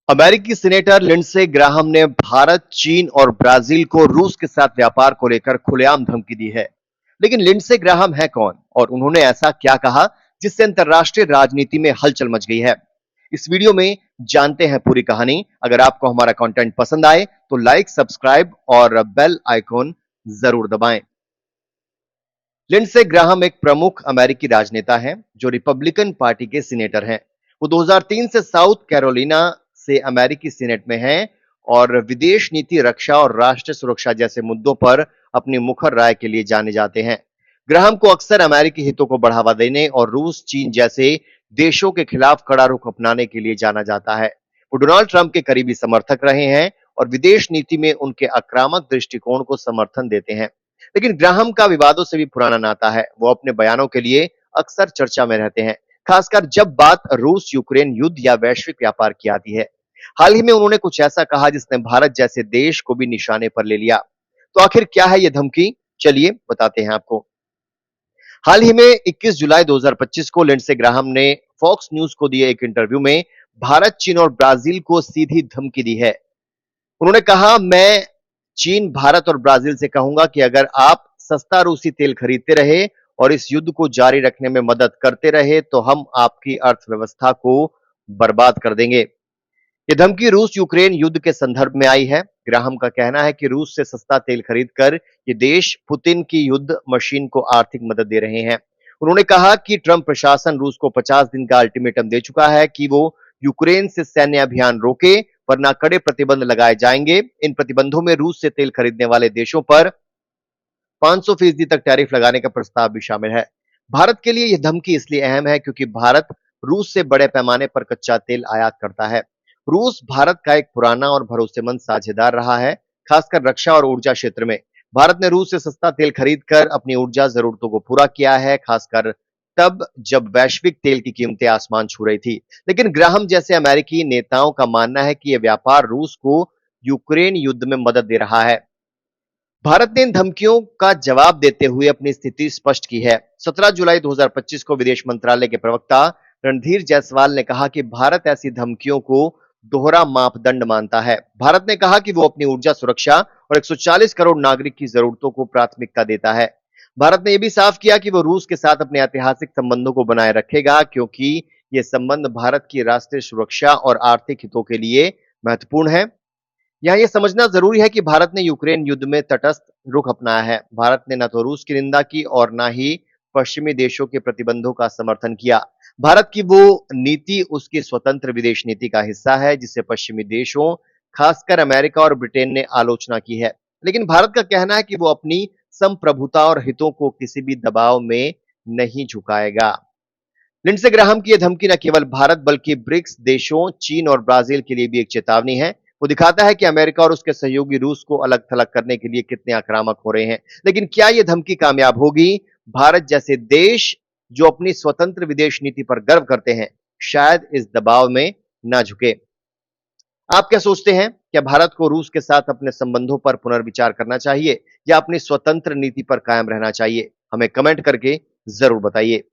अमेरिकी senator Lindsey Graham ने भारत, चीन और ब्राजील को रूस के साथ व्यापार को लेकर खुलेआम धमकी दी है। लेकिन लिंडसे ग्राहम है कौन और उन्होंने ऐसा क्या कहा जिससे अंतरराष्ट्रीय राजनीति में हलचल मच गई है? इस वीडियो में जानते हैं पूरी कहानी। अगर आपको हमारा कंटेंट पसंद आए तो लाइक, सब्सक्राइब और बेल आइकॉन जरूर दबाएं। लिंडसे ग्राहम एक प्रमुख अमेरिकी राजनेता हैं जो रिपब्लिकन पार्टी के सीनेटर हैं। वो 2003 से साउथ कैरोलिना से अमेरिकी सीनेट में हैं और विदेश नीति, रक्षा और राष्ट्रीय सुरक्षा जैसे मुद्दों पर अपनी मुखर राय के लिए जाने जाते हैं। ग्राहम को अक्सर अमेरिकी हितों को बढ़ावा देने और रूस, चीन जैसे देशों के खिलाफ कड़ा रुख अपनाने के लिए जाना जाता है। वो डोनाल्ड ट्रंप के करीबी समर्थक रहे हैं और विदेश नीति में उनके आक्रामक दृष्टिकोण को समर्थन देते हैं। लेकिन ग्राहम का विवादों से भी पुराना नाता है। वो अपने बयानों के लिए अक्सर चर्चा में रहते हैं, खासकर जब बात रूस यूक्रेन युद्ध या वैश्विक व्यापार की आती है। हाल ही में उन्होंने कुछ ऐसा कहा जिसने भारत जैसे देश को भी निशाने पर ले लिया। तो आखिर क्या है यह धमकी? चलिए बताते हैं आपको। हाल ही में 21 जुलाई 2025 को लिंडसे ग्राहम ने फॉक्स न्यूज को दिए एक इंटरव्यू में भारत, चीन और ब्राजील को सीधी धमकी दी है। उन्होंने कहा, मैं चीन, भारत और ब्राजील से कहूंगा कि अगर आप सस्ता रूसी तेल खरीदते रहे और इस युद्ध को जारी रखने में मदद करते रहे तो हम आपकी अर्थव्यवस्था को बर्बाद कर देंगे। ये धमकी रूस यूक्रेन युद्ध के संदर्भ में आई है। ग्राहम का कहना है कि रूस से सस्ता तेल खरीदकर ये देश पुतिन की युद्ध मशीन को आर्थिक मदद दे रहे हैं। उन्होंने कहा कि ट्रंप प्रशासन रूस को 50 दिन का अल्टीमेटम दे चुका है कि वो यूक्रेन से सैन्य अभियान रोके, वरना कड़े प्रतिबंध लगाए जाएंगे। इन प्रतिबंधों में रूस से तेल खरीदने वाले देशों पर 500% तक टैरिफ लगाने का प्रस्ताव भी शामिल है। भारत के लिए यह धमकी इसलिए अहम है क्योंकि भारत रूस से बड़े पैमाने पर कच्चा तेल आयात करता है। रूस भारत का एक पुराना और भरोसेमंद साझेदार रहा है, खासकर रक्षा और ऊर्जा क्षेत्र में। भारत ने रूस से सस्ता तेल खरीदकर अपनी ऊर्जा जरूरतों को पूरा किया है, खासकर तब जब वैश्विक तेल की कीमतें आसमान छू रही थी। लेकिन ग्राहम जैसे अमेरिकी नेताओं का मानना है कि यह व्यापार रूस को यूक्रेन युद्ध में मदद दे रहा है। भारत ने इन धमकियों का जवाब देते हुए अपनी स्थिति स्पष्ट की है। 17 जुलाई 2025 को विदेश मंत्रालय के प्रवक्ता रणधीर जायसवाल ने कहा कि भारत ऐसी धमकियों को दोहरा मापदंड मानता है। भारत ने कहा कि वो अपनी ऊर्जा सुरक्षा और 140 करोड़ नागरिक की जरूरतों को प्राथमिकता देता है। भारत ने यह भी साफ किया कि वो रूस के साथ अपने ऐतिहासिक संबंधों को बनाए रखेगा, क्योंकि ये संबंध भारत की राष्ट्रीय सुरक्षा और आर्थिक हितों के लिए महत्वपूर्ण है। यहाँ यह समझना जरूरी है कि भारत ने यूक्रेन युद्ध में तटस्थ रुख अपनाया है। भारत ने न तो रूस की निंदा की और न ही पश्चिमी देशों के प्रतिबंधों का समर्थन किया। भारत की वो नीति उसकी स्वतंत्र विदेश नीति का हिस्सा है जिसे पश्चिमी देशों, खासकर अमेरिका और ब्रिटेन ने आलोचना की है। लेकिन भारत का कहना है कि वो अपनी संप्रभुता और हितों को किसी भी दबाव में नहीं झुकाएगा। लिंडसे ग्राहम की यह धमकी न केवल भारत बल्कि ब्रिक्स देशों, चीन और ब्राजील के लिए भी एक चेतावनी है। वो दिखाता है कि अमेरिका और उसके सहयोगी रूस को अलग थलग करने के लिए कितने आक्रामक हो रहे हैं। लेकिन क्या यह धमकी कामयाब होगी? भारत जैसे देश जो अपनी स्वतंत्र विदेश नीति पर गर्व करते हैं, शायद इस दबाव में ना झुके। आप क्या सोचते हैं? क्या भारत को रूस के साथ अपने संबंधों पर पुनर्विचार करना चाहिए या अपनी स्वतंत्र नीति पर कायम रहना चाहिए? हमें कमेंट करके जरूर बताइए।